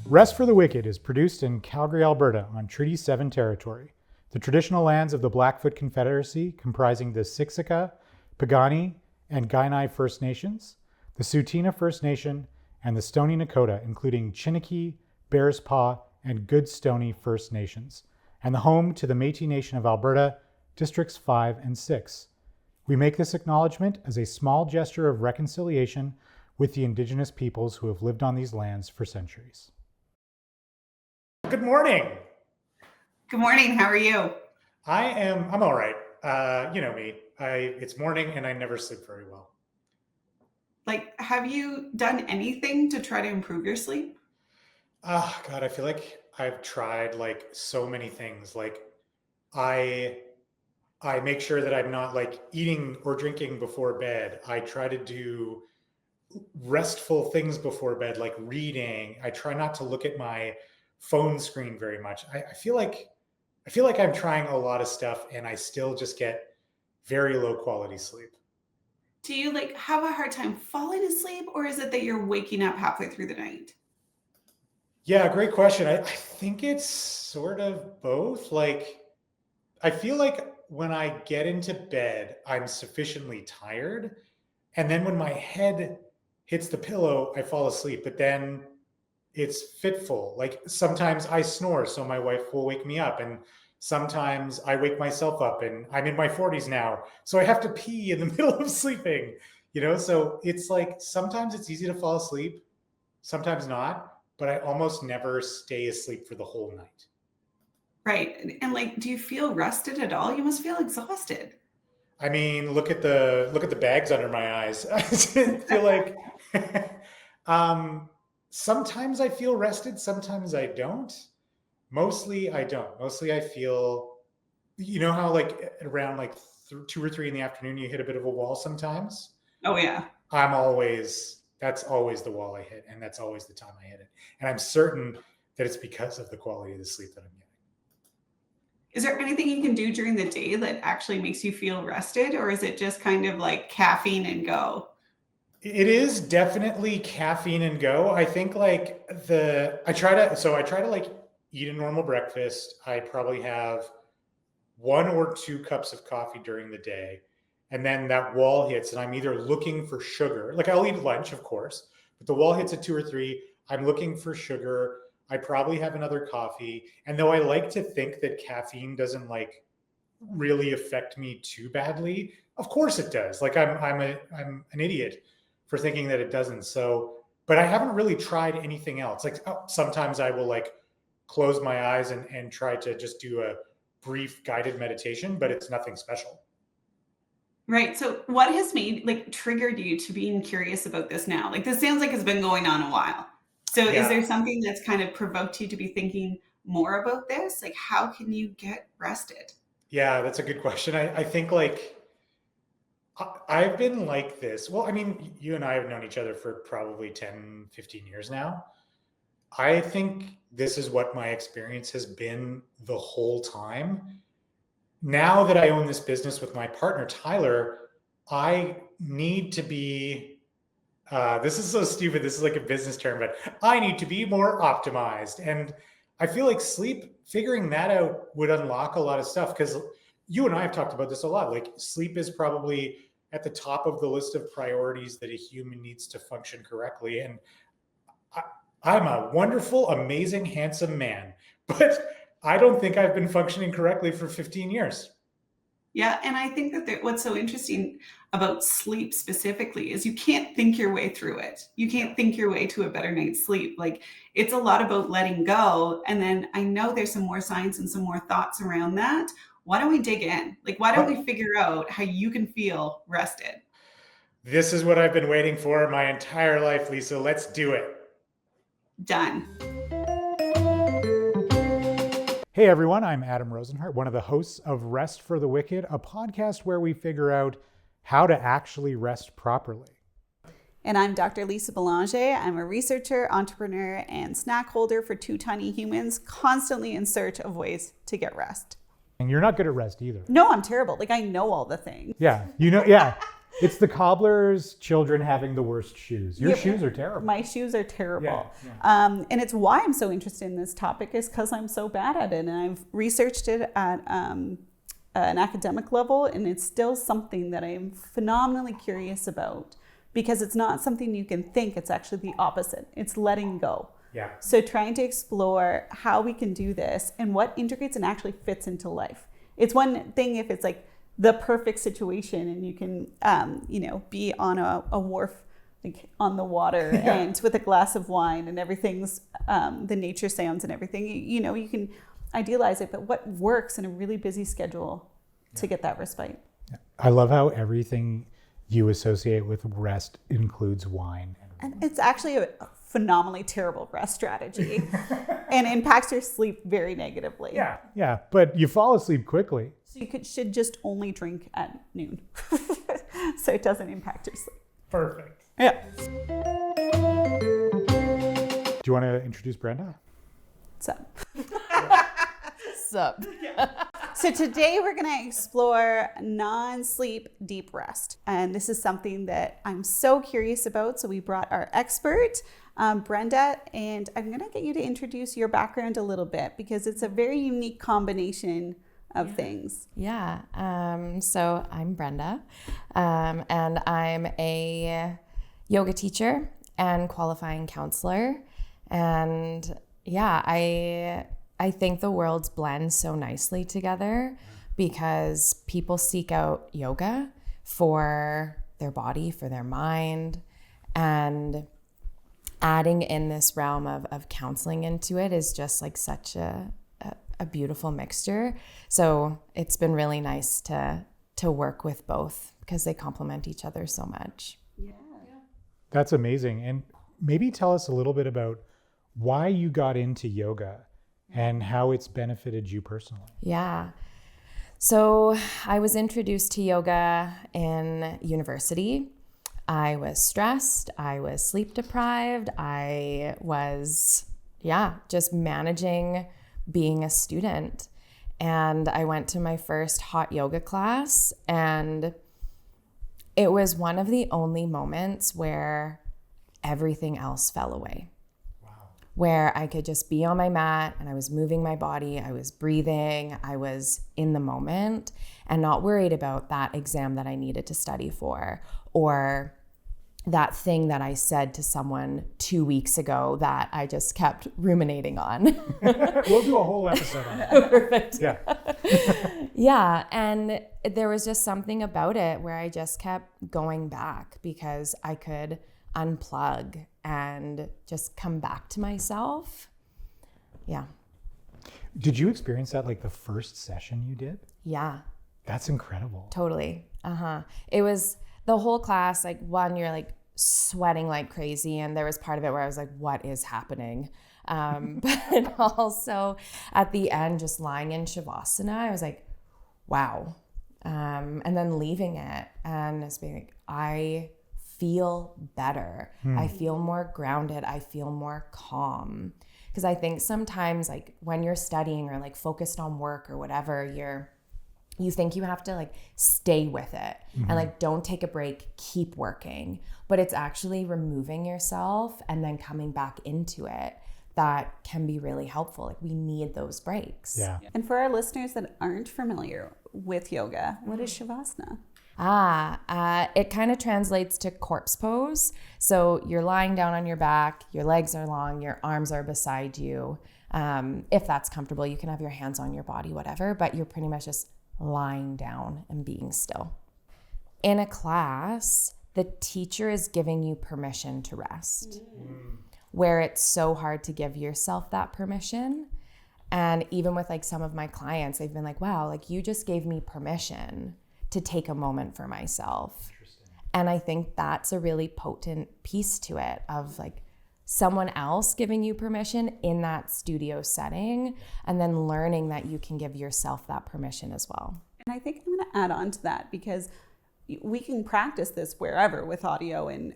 Rest for the Wicked is produced in Calgary, Alberta on Treaty 7 territory, the traditional lands of the Blackfoot Confederacy comprising the Siksika, Piikani, and Kainai First Nations, the Tsuut'ina First Nation, and the Stoney Nakoda, including Chiniki, Bears Paw, and Goodstoney First Nations, and the home to the Métis Nation of Alberta, Districts 5 and 6. We make this acknowledgement as a small gesture of reconciliation with the Indigenous peoples who have lived on these lands for centuries. Good morning. Good morning. How are you? I'm all right. You know me. It's morning and I never sleep very well. Have you done anything to try to improve your sleep? Oh God, I feel like I've tried so many things. I make sure that I'm not eating or drinking before bed. I try to do restful things before bed, like reading. I try not to look at my phone screen very much. I feel like I'm trying a lot of stuff and I still just get very low quality sleep. Do you have a hard time falling asleep, or is it that you're waking up halfway through the night? Yeah, great question. I think it's sort of both. I feel like when I get into bed, I'm sufficiently tired. And then when my head hits the pillow, I fall asleep. But then it's fitful. Sometimes I snore, so my wife will wake me up. And sometimes I wake myself up, and I'm in my 40s now, so I have to pee in the middle of sleeping, So it's sometimes it's easy to fall asleep, sometimes not, but I almost never stay asleep for the whole night. Right. And do you feel rested at all? You must feel exhausted. I mean, look at the bags under my eyes. I feel like sometimes I feel rested, sometimes I don't. Mostly I don't. Mostly I feel, how around 2 or 3 in the afternoon, you hit a bit of a wall sometimes. Oh yeah. That's always the wall I hit. And that's always the time I hit it. And I'm certain that it's because of the quality of the sleep that I'm getting. Is there anything you can do during the day that actually makes you feel rested? Or is it just kind of like caffeine and go? It is definitely caffeine and go. I think I try to eat a normal breakfast. I probably have 1 or 2 cups of coffee during the day. And then that wall hits and I'm either looking for sugar. I'll eat lunch, of course, but the wall hits at 2 or 3. I'm looking for sugar. I probably have another coffee. And though I like to think that caffeine doesn't really affect me too badly, of course it does. I'm an idiot for thinking that it doesn't. So, but I haven't really tried anything else. Sometimes I will close my eyes and try to just do a brief guided meditation, but it's nothing special. Right. So what has triggered you to being curious about this now? This sounds like it's been going on a while. So Yeah. Is there something that's kind of provoked you to be thinking more about this? How can you get rested? Yeah, that's a good question. I think I've been like this. Well, I mean, you and I have known each other for probably 10, 15 years now. I think this is what my experience has been the whole time. Now that I own this business with my partner, Tyler, I need to be, this is so stupid. This is a business term, but I need to be more optimized. And I feel like figuring that out would unlock a lot of stuff, because you and I have talked about this a lot. Sleep is probably at the top of the list of priorities that a human needs to function correctly. And I'm a wonderful, amazing, handsome man, but I don't think I've been functioning correctly for 15 years. Yeah. And I think that what's so interesting about sleep specifically is you can't think your way through it. You can't think your way to a better night's sleep. It's a lot about letting go. And then I know there's some more science and some more thoughts around that. Why don't we dig in? Why don't we figure out how you can feel rested? This is what I've been waiting for my entire life, Lisa. Let's do it. Done. Hey everyone, I'm Adam Rosenhart, one of the hosts of Rest for the Wicked, a podcast where we figure out how to actually rest properly. And I'm Dr. Lisa Belanger. I'm a researcher, entrepreneur, and snack holder for Two Tiny Humans, constantly in search of ways to get rest. And you're not good at rest either. No, I'm terrible. I know all the things. Yeah, yeah. It's the cobbler's children having the worst shoes. Your Yeah, shoes are terrible. My shoes are terrible. Yeah. And it's why I'm so interested in this topic is because I'm so bad at it. And I've researched it at an academic level, and it's still something that I'm phenomenally curious about because it's not something you can think. It's actually the opposite. It's letting go. Yeah. So trying to explore how we can do this and what integrates and actually fits into life. It's one thing if it's like the perfect situation and you can, be on a wharf, like on the water and with a glass of wine and everything's the nature sounds and everything, you can idealize it, but what works in a really busy schedule to get that respite? I love how everything you associate with rest includes wine. And it's actually a phenomenally terrible rest strategy and impacts your sleep very negatively. Yeah, but you fall asleep quickly. So you should just only drink at noon so it doesn't impact your sleep. Perfect. Yeah. Do you want to introduce Brenda? Sup. So today we're going to explore non-sleep deep rest. And this is something that I'm so curious about. So we brought our expert, Brenda, and I'm going to get you to introduce your background a little bit because it's a very unique combination of things. Yeah. So I'm Brenda, and I'm a yoga teacher and qualifying counselor. And yeah, I think the worlds blend so nicely together because people seek out yoga for their body, for their mind, and adding in this realm of counseling into it is just like such a beautiful mixture. So it's been really nice to work with both because they complement each other so much. Yeah. That's amazing. And maybe tell us a little bit about why you got into yoga and how it's benefited you personally. Yeah. So I was introduced to yoga in university. I was stressed. I was sleep deprived. I was, just managing being a student. And I went to my first hot yoga class, and it was one of the only moments where everything else fell away. Where I could just be on my mat and I was moving my body, I was breathing, I was in the moment and not worried about that exam that I needed to study for or that thing that I said to someone 2 weeks ago that I just kept ruminating on. We'll do a whole episode on that. Perfect. Yeah. Yeah, and there was just something about it where I just kept going back because I could unplug and just come back to myself. Yeah. Did you experience that like the first session you did? Yeah. That's incredible. Totally. It was the whole class, like one, you're like sweating like crazy. And there was part of it where I was like, what is happening? But also at the end, just lying in Shavasana, I was like, wow. And then leaving it and just being like, I feel better. I feel more grounded. I feel more calm. Because I think sometimes like when you're studying or like focused on work or whatever, you think you have to like stay with it and like don't take a break, keep working. But it's actually removing yourself and then coming back into it that can be really helpful. Like we need those breaks. Yeah. And for our listeners that aren't familiar with yoga, what is Shavasana? It kind of translates to corpse pose. So you're lying down on your back, your legs are long, your arms are beside you. If that's comfortable, you can have your hands on your body, whatever, but you're pretty much just lying down and being still. In a class, the teacher is giving you permission to rest, where it's so hard to give yourself that permission. And even with like some of my clients, they've been like, wow, like you just gave me permission to take a moment for myself. And I think that's a really potent piece to it of like someone else giving you permission in that studio setting and then learning that you can give yourself that permission as well. And I think I'm going to add on to that because we can practice this wherever with audio and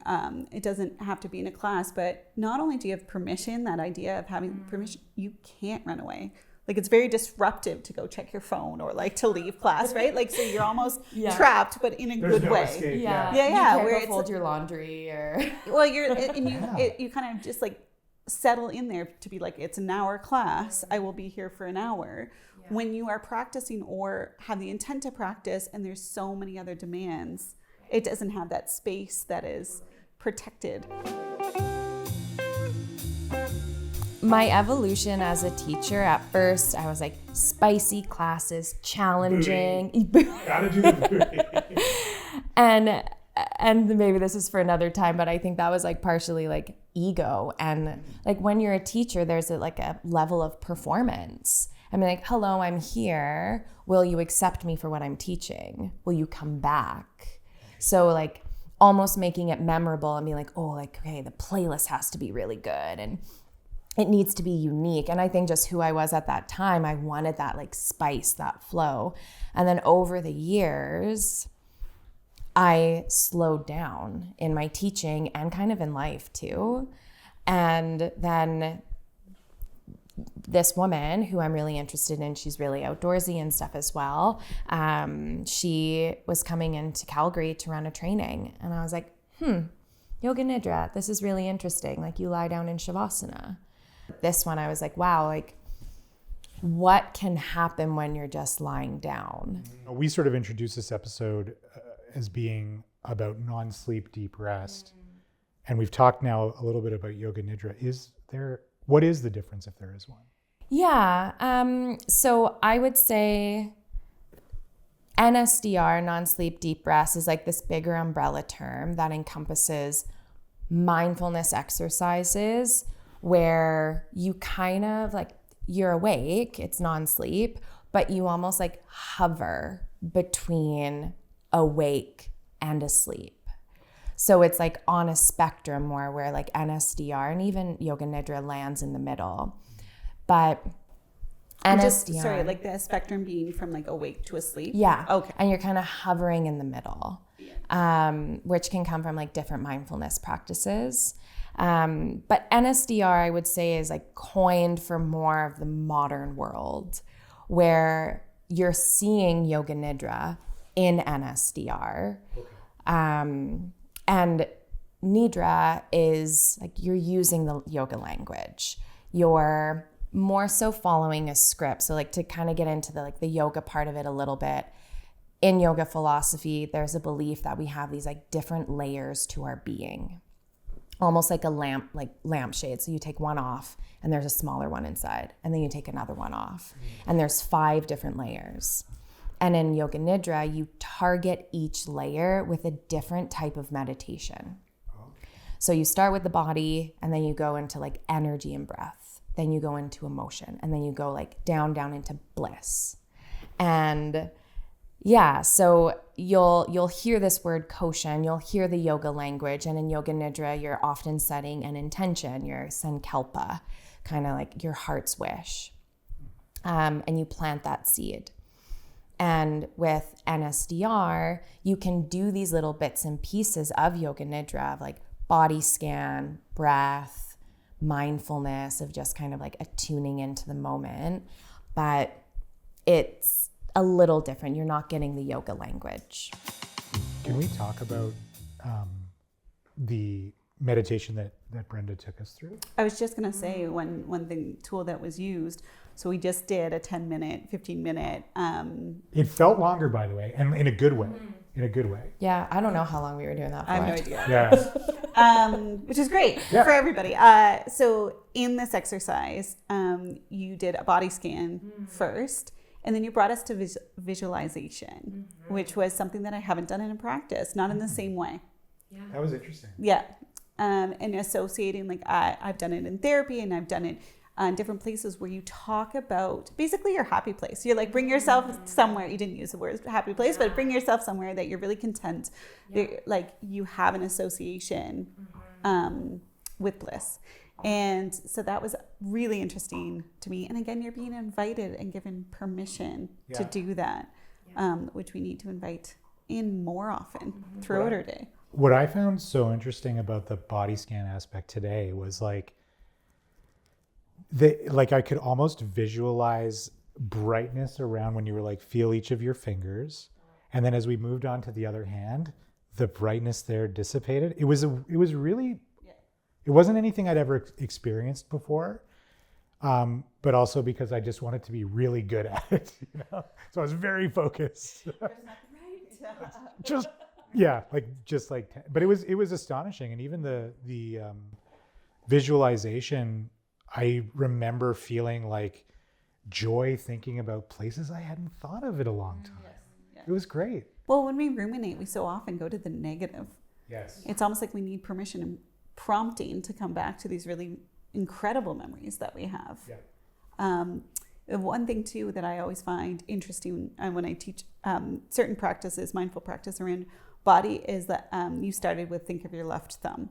it doesn't have to be in a class, but not only do you have permission, that idea of having permission, you can't run away. Like it's very disruptive to go check your phone or like to leave class, right? Like so you're almost Yeah. trapped, but in a There's good no way. escape. Yeah, You can't where go it's fold your laundry or well, you're and you Yeah. you kind of just like settle in there to be like, it's an hour class. I will be here for an hour. When you are practicing or have the intent to practice, and there's so many other demands, it doesn't have that space that is protected. my evolution as a teacher. At first, I was like, spicy classes, challenging. Gotta do the booty. And maybe this is for another time, but I think that was like partially like ego. And like when you're a teacher, there's like a level of performance. I mean, like, hello, I'm here. Will you accept me for what I'm teaching? Will you come back? So like almost making it memorable and being like, oh, like, okay, the playlist has to be really good and it needs to be unique. And I think just who I was at that time, I wanted that like spice, that flow. And then over the years, I slowed down in my teaching and kind of in life too. And then this woman who I'm really interested in, she's really outdoorsy and stuff as well. She was coming into Calgary to run a training. And I was like, Yoga Nidra, this is really interesting. Like you lie down in Shavasana. This one, I was like, wow, like what can happen when you're just lying down? We sort of introduced this episode as being about non-sleep deep rest. And we've talked now a little bit about Yoga Nidra. What is the difference if there is one? Yeah. So I would say NSDR, non-sleep deep rest, is like this bigger umbrella term that encompasses mindfulness exercises where you kind of like, you're awake, it's non-sleep, but you almost like hover between awake and asleep. So it's like on a spectrum more where like NSDR and even Yoga Nidra lands in the middle. But NSDR... Sorry, like the spectrum being from like awake to asleep? Yeah. Okay. And you're kind of hovering in the middle, which can come from like different mindfulness practices. But NSDR, I would say, is like coined for more of the modern world where you're seeing Yoga Nidra in NSDR. Okay. And Nidra is like you're using the yoga language. You're more so following a script. So like to kind of get into the yoga part of it a little bit. In yoga philosophy, there's a belief that we have these like different layers to our being. Almost like a lampshade. So you take one off and there's a smaller one inside, and then you take another one off. And there's 5 different layers. And in Yoga Nidra, you target each layer with a different type of meditation. So you start with the body, and then you go into like energy and breath. Then you go into emotion, and then you go like down into bliss. And yeah, so you'll hear this word koshan, you'll hear the yoga language, and in Yoga Nidra, you're often setting an intention, your sankalpa, kind of like your heart's wish. And you plant that seed. And with NSDR, you can do these little bits and pieces of Yoga Nidra, of like body scan, breath, mindfulness, of just kind of like attuning into the moment. But it's a little different. You're not getting the yoga language. Can we talk about the meditation that Brenda took us through? I was just going to say one thing, tool that was used. So we just did a 10-minute, 15-minute. It felt longer, by the way, and in a good way. In a good way. Yeah, I don't know how long we were doing that for. I have no idea. Yeah. Which is great Yeah. for everybody. So in this exercise, you did a body scan first, and then you brought us to visualization, which was something that I haven't done in practice, not in the same way. That was interesting. Yeah. And associating, like I've done it in therapy, and I've done it in different places where you talk about basically your happy place. You're like, bring yourself somewhere. You didn't use the word happy place, but bring yourself somewhere that you're really content. Like you have an association with bliss. And so that was really interesting to me. And again, you're being invited and given permission to do that, which we need to invite in more often throughout our day. What I found so interesting about the body scan aspect today was like, like I could almost visualize brightness around when you were like, feel each of your fingers. And then as we moved on to the other hand, the brightness there dissipated. It was really, it wasn't anything I'd ever experienced before. But also because I just wanted to be really good at it, you know? So I was very focused. But it was astonishing. And even the visualization, I remember feeling like joy thinking about places I hadn't thought of in a long time. Yes. It was great. Well, when we ruminate, we so often go to the negative. Yes. It's almost like we need permission and prompting to come back to these really incredible memories that we have. Yeah. One thing too that I always find interesting when I teach certain practices, mindful practice around body, is that you started with think of your left thumb.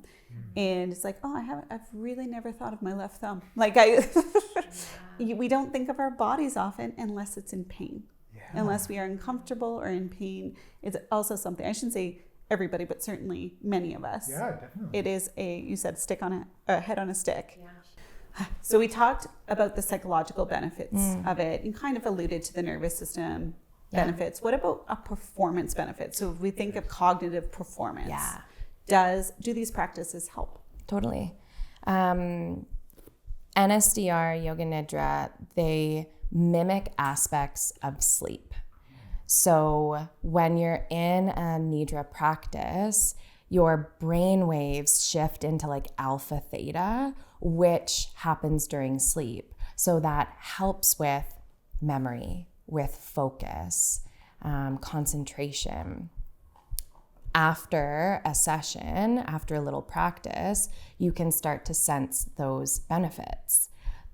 And it's like, oh, I've really never thought of my left thumb. Like we don't think of our bodies often unless it's in pain. Unless we are uncomfortable or in pain. It's also something, I shouldn't say everybody, but certainly many of us. Yeah, definitely. It is you said stick on a head on a stick. Yeah. So we talked about the psychological benefits of it and kind of alluded to the nervous system benefits. What about a performance benefit? So if we think of cognitive performance, do these practices help? Totally. NSDR, Yoga Nidra, they mimic aspects of sleep. So when you're in a Nidra practice, your brain waves shift into like alpha theta, which happens during sleep. So that helps with memory, with focus, concentration. After a session, after a little practice, you can start to sense those benefits.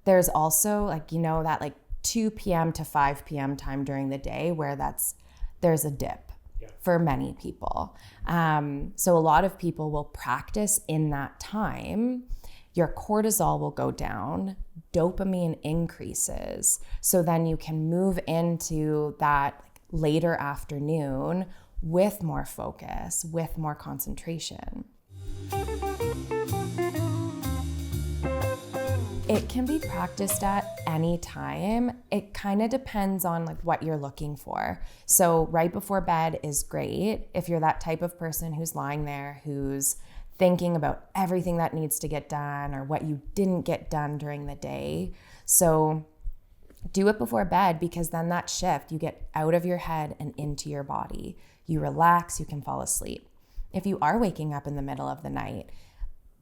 There's also that 2 p.m. to 5 p.m. time during the day where there's a dip for many people. So a lot of people will practice in that time. Your cortisol will go down, dopamine increases. So then you can move into that later afternoon with more focus, with more concentration. It can be practiced at any time. It kind of depends on what you're looking for. So right before bed is great if you're that type of person who's lying there, who's thinking about everything that needs to get done or what you didn't get done during the day. So do it before bed, because then that shift, you get out of your head and into your body. You relax, you can fall asleep. If you are waking up in the middle of the night,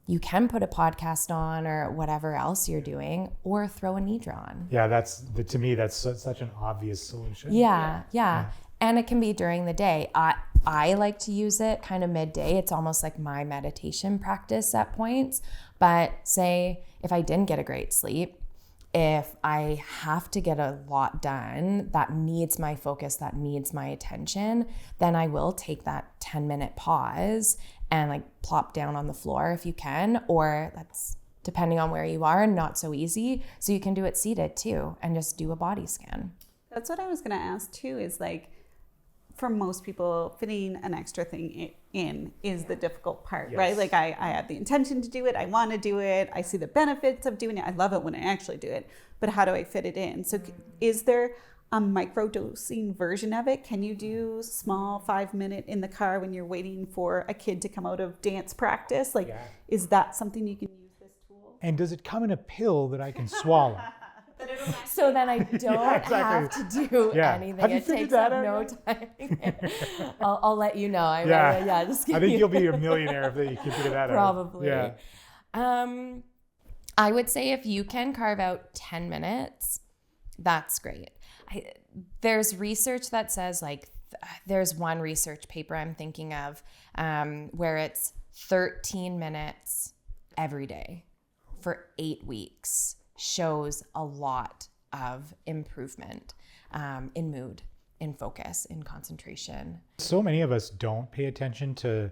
you can put a podcast on or whatever else you're doing, or throw a Nidra on. Yeah, to me, that's such an obvious solution. Yeah. And it can be during the day. I like to use it kind of midday. It's almost like my meditation practice at points. But say if I didn't get a great sleep, if I have to get a lot done that needs my focus, that needs my attention, then I will take that 10-minute pause and plop down on the floor if you can, or that's depending on where you are, not so easy. So you can do it seated too and just do a body scan. That's what I was going to ask too, is for most people, fitting an extra thing in is the difficult part, right? I have the intention to do it. I want to do it. I see the benefits of doing it. I love it when I actually do it. But how do I fit it in? So is there a micro-dosing version of it? Can you do small 5-minute in the car when you're waiting for a kid to come out of dance practice? Is that something you can use this tool? And does it come in a pill that I can swallow? So then I don't have to do anything. Have you it figured takes that up out? no time. I'll let you know. I think you'll be a millionaire if you can figure that Probably. out. Yeah. I would say if you can carve out 10 minutes, that's great. There's research that says there's one research paper I'm thinking of where it's 13 minutes every day for 8 weeks. Shows a lot of improvement in mood, in focus, in concentration. So many of us don't pay attention to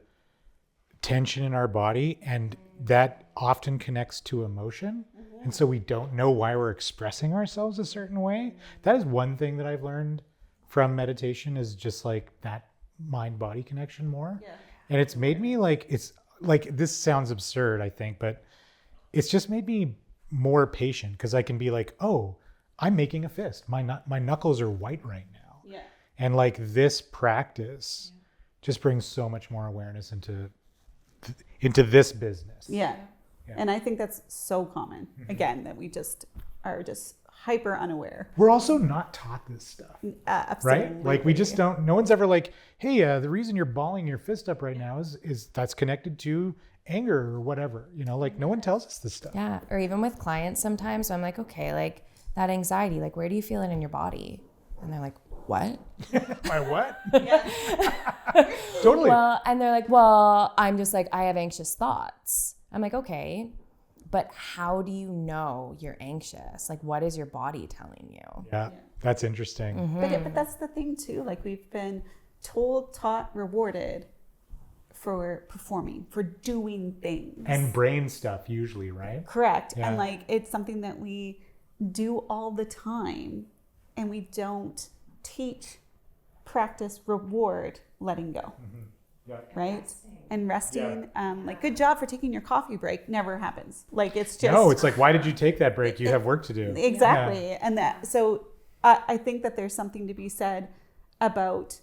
tension in our body, and that often connects to emotion. And so we don't know why we're expressing ourselves a certain way. That is one thing that I've learned from meditation, is just that mind-body connection more. Yeah. And it's made me this sounds absurd, I think, but it's just made me more patient because I can be like, oh, I'm making a fist. My knuckles are white right now. Yeah. And like this practice just brings so much more awareness into this business. Yeah. Yeah. And I think that's so common, again, that we just are just hyper unaware. We're also not taught this stuff, Absolutely. right? Like we just don't, no one's ever like, hey, the reason you're balling your fist up right now is that's connected to anger or whatever, you know, like no one tells us this stuff. Yeah. Or even with clients sometimes, so I'm like, okay, like that anxiety, like where do you feel it in your body? And they're like, what? My what? Totally. Well, and they're like, well, I'm just like, I have anxious thoughts. I'm like, okay, but how do you know you're anxious? Like, what is your body telling you? Yeah, that's interesting. But that's the thing too. Like we've been told, taught, rewarded for performing, for doing things. And brain stuff usually, right? Correct. Yeah. And like it's something that we do all the time, and we don't teach, practice, reward letting go. Yeah. Right? And resting. Like good job for taking your coffee break never happens. Like it's just No, it's like, why did you take that break? You have work to do. exactly. Yeah. And that so I think that there's something to be said about,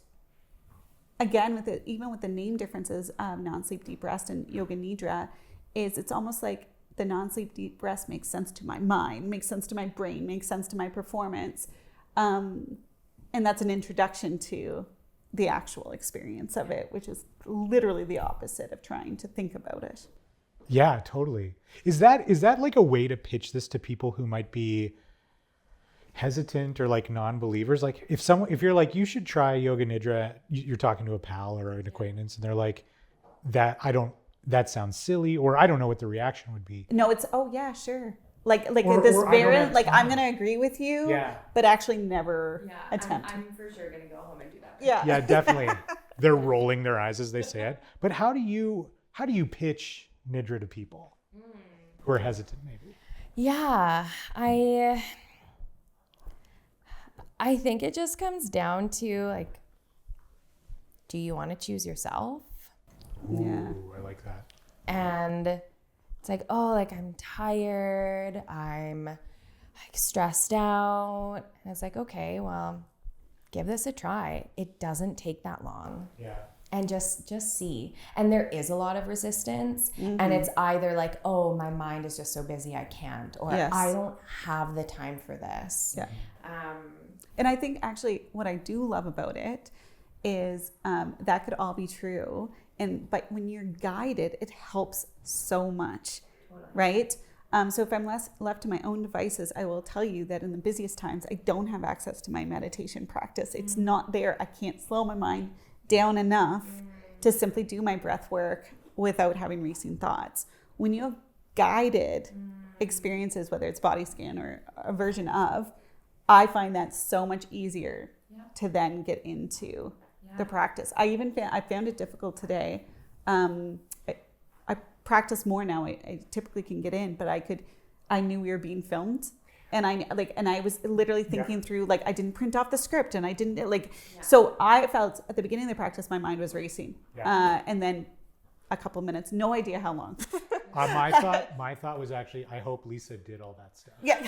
again, with it, even with the name differences of non-sleep deep rest and Yoga Nidra, is it's almost like the non-sleep deep rest makes sense to my mind, makes sense to my brain, makes sense to my performance. And that's an introduction to the actual experience of it, which is literally the opposite of trying to think about it. Yeah, totally. Is that like a way to pitch this to people who might be hesitant or like non-believers? Like if you're like, you should try Yoga Nidra, you're talking to a pal or an acquaintance and they're like, that sounds silly, or I don't know what the reaction would be. No, it's, oh yeah, sure. Like Or this I don't very, have like, I'm time. going to agree with you, Yeah. but actually never attempt. I'm for sure going to go home and do that. Yeah. Yeah, definitely. They're rolling their eyes as they say it. But how do you pitch Nidra to people who are hesitant maybe? Yeah, I think it just comes down to like, do you want to choose yourself? Yeah. Ooh, I like that. And it's like, oh, like I'm tired, I'm like stressed out. And it's like, okay, well, give this a try. It doesn't take that long. Yeah. And just see. And there is a lot of resistance. And it's either like, oh, my mind is just so busy I can't, or Yes. I don't have the time for this. Yeah. And I think actually what I do love about it is that could all be true. But when you're guided, it helps so much, right? So if I'm left to my own devices, I will tell you that in the busiest times, I don't have access to my meditation practice. It's not there. I can't slow my mind down enough to simply do my breath work without having racing thoughts. When you have guided experiences, whether it's body scan or a version of, I find that so much easier to then get into the practice. I found it difficult today. I practice more now. I typically can get in, but I knew we were being filmed, and I was literally thinking through, like, I didn't print off the script, and I didn't so I felt at the beginning of the practice my mind was racing, and then a couple minutes, no idea how long. My thought was actually, I hope Lisa did all that stuff. Yeah.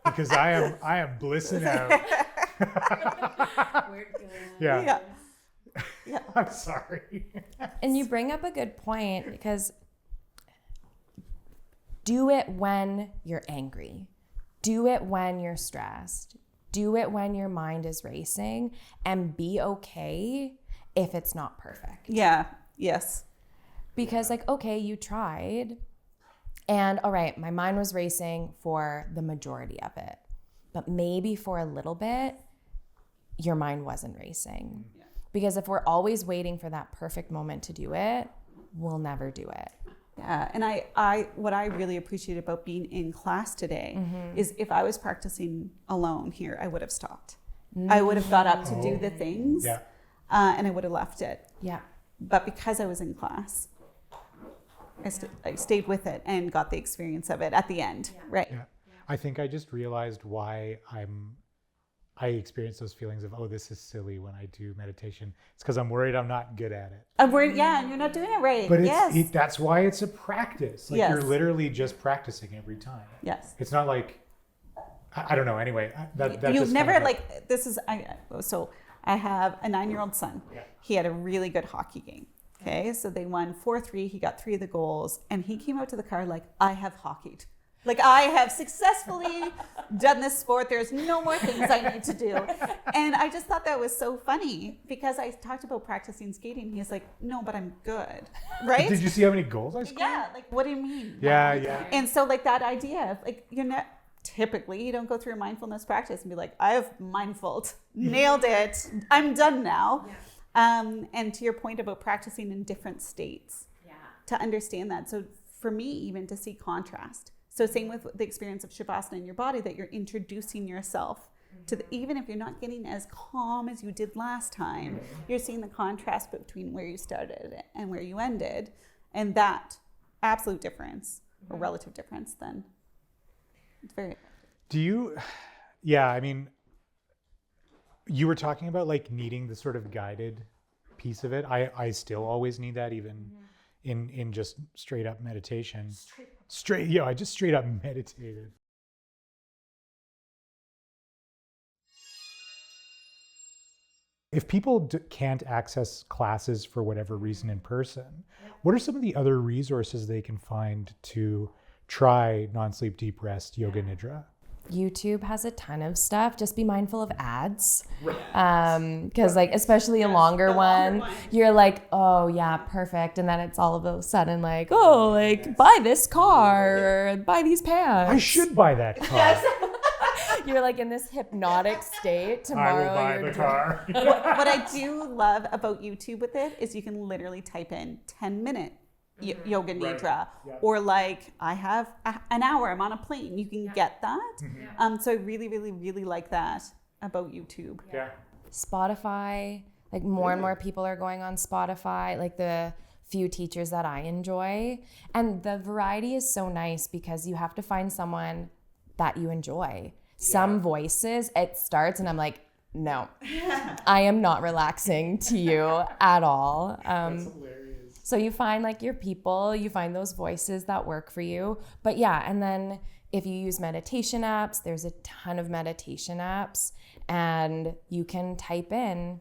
Because I am blissing out. We're good. Yeah. Yeah. I'm sorry. And you bring up a good point, because do it when you're angry. Do it when you're stressed. Do it when your mind is racing, and be okay if it's not perfect. Yeah. Yes. Because like, okay, you tried, and all right, my mind was racing for the majority of it, but maybe for a little bit, your mind wasn't racing. Yeah. Because if we're always waiting for that perfect moment to do it, we'll never do it. Yeah, and what I really appreciate about being in class today is if I was practicing alone here, I would have stopped. I would have got up to do the things, and I would have left it. Yeah. But because I was in class, I stayed with it and got the experience of it at the end, right? Yeah. I think I just realized why I experience those feelings of, oh, this is silly when I do meditation. It's because I'm worried I'm not good at it. I'm worried, yeah, and you're not doing it right. But yes. That's why it's a practice. Like Yes. you're literally just practicing every time. Yes. It's not like, I don't know. Anyway, that You've just never kind of like, this is, so I have a 9-year-old son. Yeah. He had a really good hockey game. Okay. So they won 4-3. He got 3 of the goals and he came out to the car like, I have hockeyed. Like I have successfully done this sport. There's no more things I need to do. And I just thought that was so funny because I talked about practicing skating. He's like, no, but I'm good. Right? Did you see how many goals I scored? Yeah. Like, what do you mean? Yeah. And so like that idea of like, you're not, typically you don't go through a mindfulness practice and be like, I have mindfuled, nailed it. I'm done now. Yeah. And to your point about practicing in different states, to understand that. So for me, even to see contrast. So same with the experience of Shavasana in your body, that you're introducing yourself to even if you're not getting as calm as you did last time, you're seeing the contrast between where you started and where you ended. And that absolute difference or relative difference, then it's very. Do you, yeah, I mean, you were talking about like needing the sort of guided piece of it. I still always need that even in just straight up meditation. I just straight up meditated. If people can't access classes for whatever reason in person, what are some of the other resources they can find to try non-sleep deep rest yoga nidra? YouTube has a ton of stuff. Just be mindful of ads. Because like, especially a longer one, you're like, oh yeah, perfect. And then it's all of a sudden like, oh, like buy this car or buy these pants. I should buy that car. You're like in this hypnotic state. Tomorrow I will buy the car. What I do love about YouTube with it is you can literally type in 10-minute Yoga Nidra, or like I have an hour, I'm on a plane. You can get that. So I really, really, really like that about YouTube. Yeah. Spotify, like more and more people are going on Spotify, like the few teachers that I enjoy. And the variety is so nice because you have to find someone that you enjoy. Some voices, it starts and I'm like, no, I am not relaxing to you at all. That's hilarious. So you find like your people, you find those voices that work for you. But yeah, and then if you use meditation apps, there's a ton of meditation apps and you can type in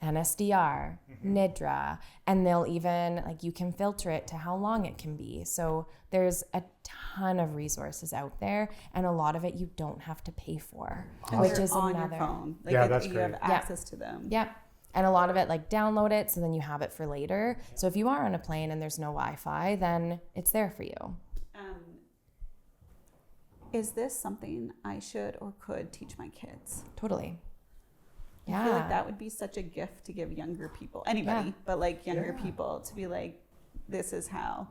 NSDR, Nidra, and they'll even, like you can filter it to how long it can be. So there's a ton of resources out there and a lot of it you don't have to pay for, which is on another. your phone. Like Yeah, that's you great. have access to them. Yep. And a lot of it, like download it so then you have it for later. So if you are on a plane and there's no Wi-Fi, then it's there for you. Is this something I should or could teach my kids? Totally. I feel like that would be such a gift to give younger people, anybody, but like younger people, to be like, this is how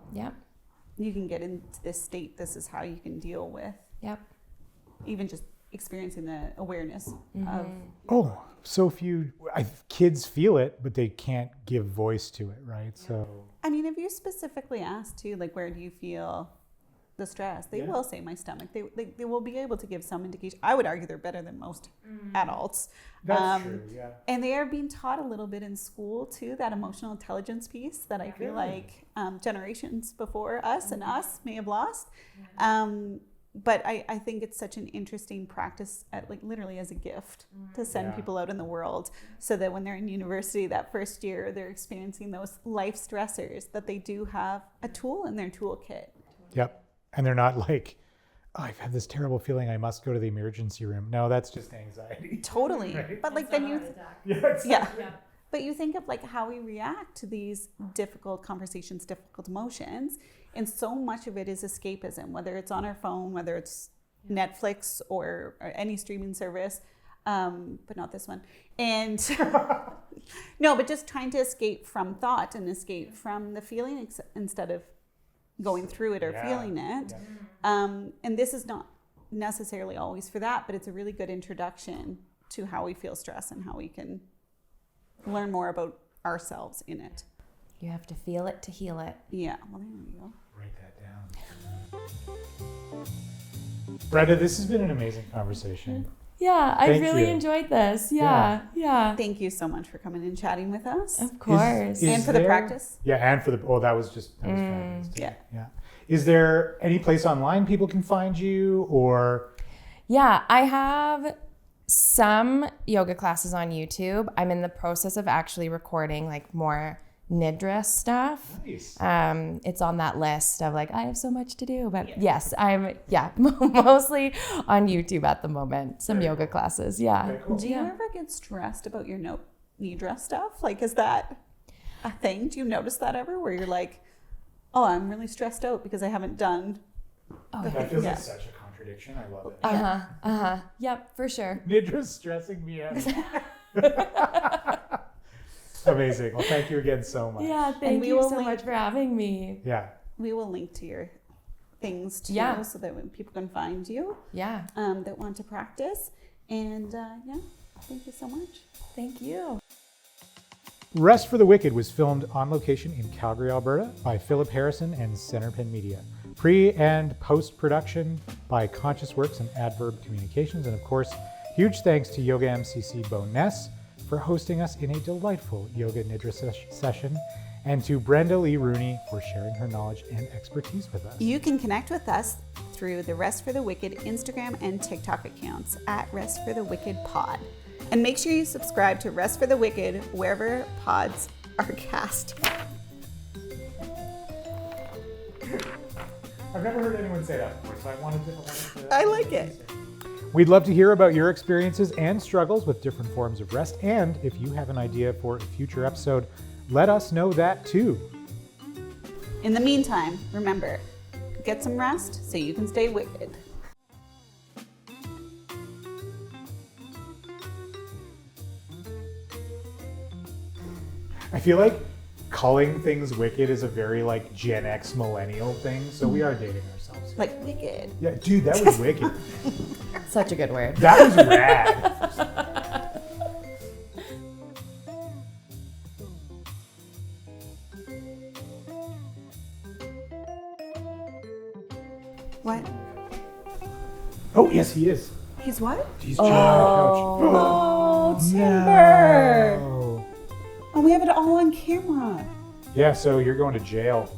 you can get into this state. This is how you can deal with even just experiencing the awareness of. Oh, so few kids feel it, but they can't give voice to it, right? So I mean, if you specifically ask too, like, where do you feel the stress? They will say my stomach. They will be able to give some indication. I would argue they're better than most adults. that's true, yeah. And they are being taught a little bit in school too, that emotional intelligence piece that I feel like generations before us and us may have lost. But I think it's such an interesting practice, at, like literally as a gift, to send people out in the world, so that when they're in university that first year, they're experiencing those life stressors, that they do have a tool in their toolkit. Yep. And they're not like, oh, I've had this terrible feeling I must go to the emergency room. No, that's just anxiety. Totally. Right? But like then you, Yeah. but you think of like how we react to these difficult conversations, difficult emotions, and so much of it is escapism, whether it's on our phone, whether it's Netflix or any streaming service, but not this one. And no, but just trying to escape from thought and escape from the feeling instead of going through it or feeling it. And this is not necessarily always for that, but it's a really good introduction to how we feel stress and how we can learn more about ourselves in it. You have to feel it to heal it. Yeah, well, there we go. Write that down. Brenda, this has been an amazing conversation. Yeah, I Thank really you. enjoyed this. Yeah. Thank you so much for coming and chatting with us. Of course. And for the practice. Yeah, and for the that was fabulous too. Yeah. Yeah. Is there any place online people can find you, or? Yeah, I have some yoga classes on YouTube. I'm in the process of actually recording like more Nidra stuff. Nice. It's on that list of like, I have so much to do, but yes, I'm mostly on YouTube at the moment. Some yoga classes. Yeah. Okay, cool. Do you ever get stressed about your Nidra stuff? Like, is that a thing? Do you notice that ever where you're like, oh, I'm really stressed out because I haven't done. That feels Yeah. like such a contradiction. I love it. Yep, for sure. Nidra's stressing me out. Amazing. Well, thank you again so much. Yeah, thank we you will so link- much for having me. Yeah. We will link to your things too, Yeah. so that when people can find you Yeah, that want to practice. And thank you so much. thank you. Rest for the Wicked was filmed on location in Calgary, Alberta by Philip Harrison and Centerpin Media. Pre and post production by Conscious Works and Adverb Communications. And of course, huge thanks to Yoga MCC Bo Ness for hosting us in a delightful Yoga Nidra session, and to Brenda Lee Rooney for sharing her knowledge and expertise with us. You can connect with us through the Rest for the Wicked Instagram and TikTok accounts at Rest for the Wicked Pod. And make sure you subscribe to Rest for the Wicked wherever pods are cast. I've never heard anyone say that before, so I wanted to I like it. We'd love to hear about your experiences and struggles with different forms of rest, and if you have an idea for a future episode, let us know that too. In the meantime, remember, get some rest so you can stay wicked. I feel like calling things wicked is a very like Gen X millennial thing, so we are dating ourselves. Like wicked. Yeah, dude, that was wicked. Such a good word. That was rad. What? Oh, yes, he is. He's what? He's chilling on the couch. Oh, Timber. No. Oh, we have it all on camera. Yeah, so you're going to jail.